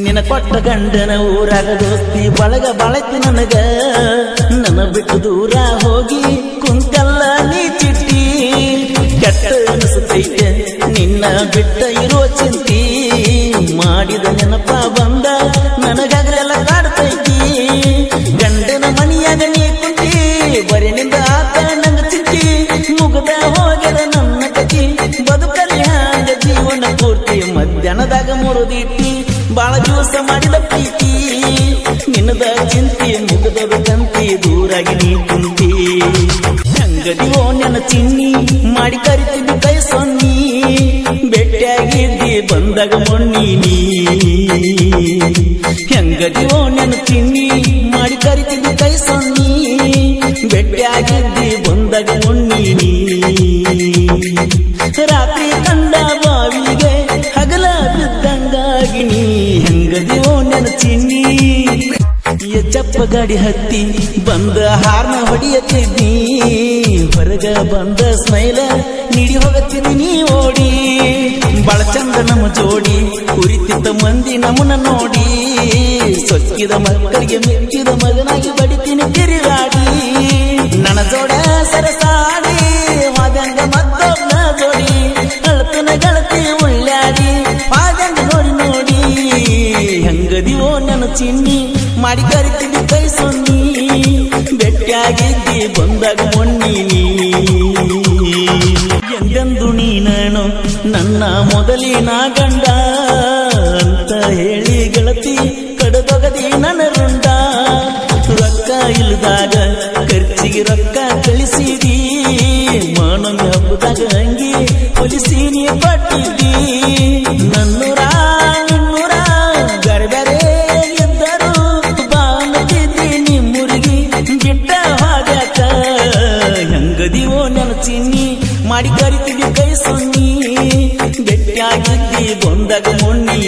ನಿನ ಕೊಟ್ಟ ಗಂಡನ ಊರಾಗ ದೋಸ್ತಿ ಬಳಗ ಬಾಳೈತಿ ನನಗ ನನ್ನ ಬಿಟ್ಟು ದೂರ ಹೋಗಿ ಕುಂತಲ್ಲ ನೀ ಚಿಟ್ಟಿ ಕೆಟ್ಟ ಅನಿಸುತ್ತೈತೆ ನಿನ್ನ ಬಿಟ್ಟ ಇರೋ ಚಿಂತಿ ಮಾಡಿದ ನೆನಪ ಬಂದ ನನಗಾಗಲೆಲ್ಲ ಕಾಡ್ತೈತಿ ಗಂಡನ ಮನಿಯಾಗ ನೀ ಕುಂತಿ ಬರೀ ನಿಂದ ಆತ ನಂಗ ಚಿಂತಿ ಮುಗದ ಹೋಗ್ಯದ ನನ್ನ ಕತಿ ಬದುಕಲಿ ಹ್ಯಾಂಗ ಜೀವನ ಪೂರ್ತಿ ಮಧ್ಯಾಹ್ನದಾಗ ಮುರುದಿಟ್ಟಿ ಬಾಳ ದಿವಸ ಮಾಡಿದ ಪ್ರೀತಿ ನಿನ್ನದ ಚಿಂತೆ ಮುಗದದ ಕಂತಿ ದೂರಾಗಿ ನೀ ಕುಂತಿ ಹೆಂಗದಿವೋ ನನ್ನ ಚಿನ್ನಿ ಮಾಡಿ ಕರಿತಿದ್ದ ಕೈ ಸೊನ್ನಿ ಭೇಟಿಯಾಗಿದ್ದಿ ಬಂದಾಗ ಮೊನ್ನಿ ನೀ ಹೆಂಗದಿವೋ ನನ್ನ ಚಿನ್ನಿ ಮಾಡಿ ಕರಿತಿದ್ದ ಕೈ ಸೊನ್ನಿ ಭೇಟಿಯಾಗಿದ್ದಿ ಬಂದಾಗ ಮೊನ್ನಿ ನೀ ರಾತ್ರಿ ಕಂಡ ಬಾವಿಗೆ ಹಗಲ ಬಿದ್ದಂಗಾಗಿ ನೀ ಹೆಂಗದಿವೋ ನನ್ನ ಚಿನ್ನಿ ಚಪ್ಪ ಗಾಡಿ ಹತ್ತಿ ಬಂದ ಹಾರ್ನ ಹೊಡಿಯತ್ತಿದ್ನಿ ಹೊರಗ ಬಂದ ಸ್ಮೈಲ ನೀಡಿ ಹೋಗತ್ತಿದ್ದಿ ನೀ ಓಡಿ ಬಾಳ ಚಂದ ನಮ್ಮ ಜೋಡಿ ಉರಿತಿದ್ದ ಮಂದಿ ನಮ್ಮನ್ನ ನೋಡಿ ಸೊಕ್ಕಿದ ಮಕ್ಕಳಿಗೆ ಮೆಚ್ಚಿದ ಮಗನಾಗಿ ಬಡಿತೀನಿ ತಿರುಗಾಡಿ ನನ್ನ ಜೋಡ ಸರಸಾಡಿ ವಾದಂಗ ಮತ್ತೊಬ್ಬ ಜೋಡಿ ಅಳತನ ಗಳತಿ ಉಳ್ಳಾಡಿ ವಾದಂಗ ನೋಡಿ ನೋಡಿ ಹೆಂಗದಿವೋ ನನ್ನ ಚಿನ್ನಿ ಮಾಡಿ ಕರಿತಿದ್ದಿ ಕೈ ಸೊನ್ನಿ ಭೇಟಿಯಾಗಿದ್ದಿ ಬಂದಾಗ ಮೊನ್ನಿ ನೀ ಎಂದೆಂದು ನೀನು ನನ್ನ ಮೊದಲಿನ ಗಂಡ ಅಂತ ಹೇಳಿ ಗೆಳತಿ ಕಡದೊಗದಿ ನನ್ನ ರುಂಡ ರೊಕ್ಕ ಇಲ್ಲದಾಗ ಖರ್ಚಿಗೆ ರೊಕ್ಕ ಕಳಿಸಿದಿ ಮಾನಂಗ ಹಬ್ಬದಾಗ ಅಂಗಿ ಹೊಲಿಸೀನಿ ಪಟ್ಟಿದ್ದಿ ನನ್ನೂರ ಇನ್ನೂರ ಬೇರೆ ಬೇರೆ ಇದ್ದರು ಬಾನತಿದ್ದಿ ನಿಮ್ಮೂರಿಗೆ ಗಿಟ್ಟ ಹಾಗಾಕ ಹೆಂಗದಿವೋ ನನ್ನ ಚಿನ್ನಿ ಮಾಡಿ ಕರಿತಿದ್ದಿ ಕೈ ಸೊನ್ನಿ ಭೇಟಿಯಾಗಿದ್ದಿ ಬಂದಾಗ ಮೊನ್ನಿ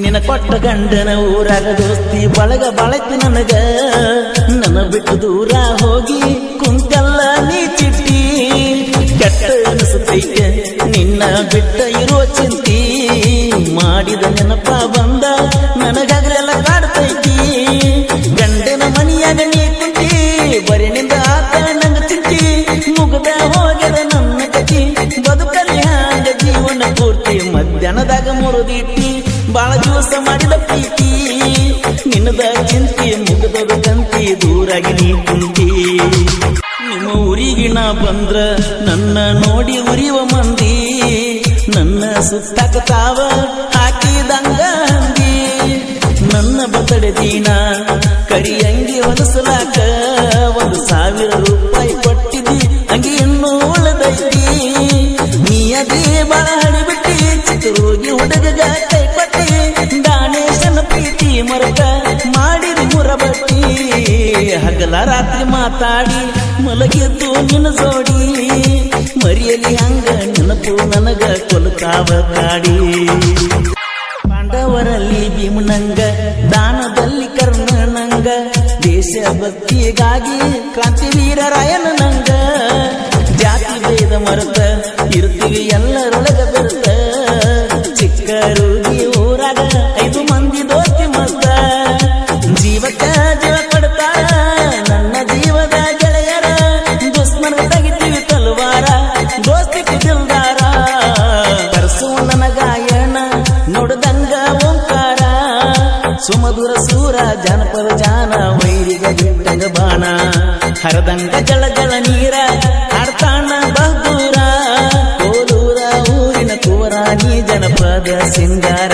ನಿನ ಕೊಟ್ಟ ಗಂಡನ ಊರಾಗ ದೋಸ್ತಿ ಬಳಗ ಬಾಳೈತಿ ನನಗ ನನ್ನ ಬಿಟ್ಟು ದೂರ ಹೋಗಿ ಕುಂತಲ್ಲ ನೀ ಚಿಟ್ಟಿ ಕೆಟ್ಟ ಅನಿಸುತ್ತೈತೆ ನಿನ್ನ ಬಿಟ್ಟ ಇರೋ ಚಿಂತಿ ಮಾಡಿದ ನೆನಪ ಬಂದ ನನಗಾಗಲೆಲ್ಲ ಕಾಡ್ತೈತಿ ಗಂಡನ ಮನಿಯಾಗ ನೀ ಕುಂತಿ ಬರೀ ನಿಂದ ಆತ ನಂಗ ಚಿಂತಿ ಮುಗದ ಹೋಗ್ಯದ ನನ್ನ ಕತಿ ಬದುಕಲಿ ಹ್ಯಾಂಗ ಜೀವನ ಪೂರ್ತಿ ಮಧ್ಯಾಹ್ನದಾಗ ಮುರುದಿಟ್ಟಿ ಬಾಳ ದಿವಸ ಮಾಡಿದ ಪ್ರೀತಿ ನಿನ್ನದ ಚಿಂತೆ ಮುಗದದ ಕಂತಿ ದೂರಾಗಿ ನೀ ಕುಂತಿ ನಿಮ್ಮ ಊರಿಗೆ ನಾ ಬಂದ್ರ ನನ್ನ ನೋಡಿ ಉರಿವ ಮಂದಿ ನನ್ನ ಸುತ್ತಾಕತಾವ ಹಾಕಿದಂಗ ಹಂದಿ ನನ್ನ ಬರ್ತಡೆ ದಿನ ಕರಿ ಅಂಗಿ ಹೊಲಸಲಾಕ 1,000 ರೂಪಾಯಿ ಕೊಟ್ಟಿದ್ದಿ ಅಂಗಿ ಇನ್ನೂ ಉಳದೈತಿ ನೀ ಅದೇ ಬಾಳ ಹಡಿಬಿಟ್ಟಿ ಚಿತ್ರೂಗಿ ಹುಡುಗಗ ಕೈ ಪಟ್ಟಿ ದಾನೇಶನ ಪ್ರೀತಿ ಮರಕ ಮಾಡಿದ ಮುರಬಟ್ಟಿ ಹಗಲ ರಾತ್ರಿ ಮಾತಾಡಿ ಮಲಗಿದ್ದು ನಿನ್ನ ಜೋಡಿ ಮರಿಯಲಿ ಹಂಗ ನೆನಪು ನನಗ ಕೊಲುಕಾವ ಕಾಡಿ ಪಾಂಡವರಲ್ಲಿ ಭೀಮನಂಗ ದಾನದಲ್ಲಿ ಕರ್ಣನಂಗ ದೇಶ ಭಕ್ತಿಗಾಗಿ ಕ್ರಾಂತಿವೀರ ರಾಯನ ನಂಗ ಜಾತಿ ಭೇದ ಮರೆತ ಇರ್ತೀವಿ ಎಲ್ಲರೊಳಗ ಬೆರೆತ ಚಿಕ್ಕರೂಗಿ ಊರಾಗ 5 ಮಂದಿ ದೋಸ್ತಿ ಮಸ್ತ ಜೀವಕ್ಕ ಜೀವ ಕೊಡ್ತಾರ ನನ್ನ ಜೀವದ ಗೆಳೆಯರ ದುಶ್ಮನ ತೆಗಿತೀವಿ ತಲವಾರ ದೋಸ್ತಿ ದಿಲ್ದಾರ ಕರ್ಸು ನನ್ನ ಗಾಯನ ನೋಡ್ದಂಗ ಓಂಕಾರ ಸುಮಧುರ ಸೂರ ಜಾನಪದ ಜಾನ ವೈರಿಗ ಬಿಟ್ಟಂಗ ಬಾಣ ಹರದಂಗ ಜಳ ಜಳ ನೀರ ಹಾಡ್ತಾಣ ಬಹದೂರ ಕೋಲೂರ ಊರಿನ ಕುವರಾಣಿ ಜನಪದ ಸಿಂಗಾರ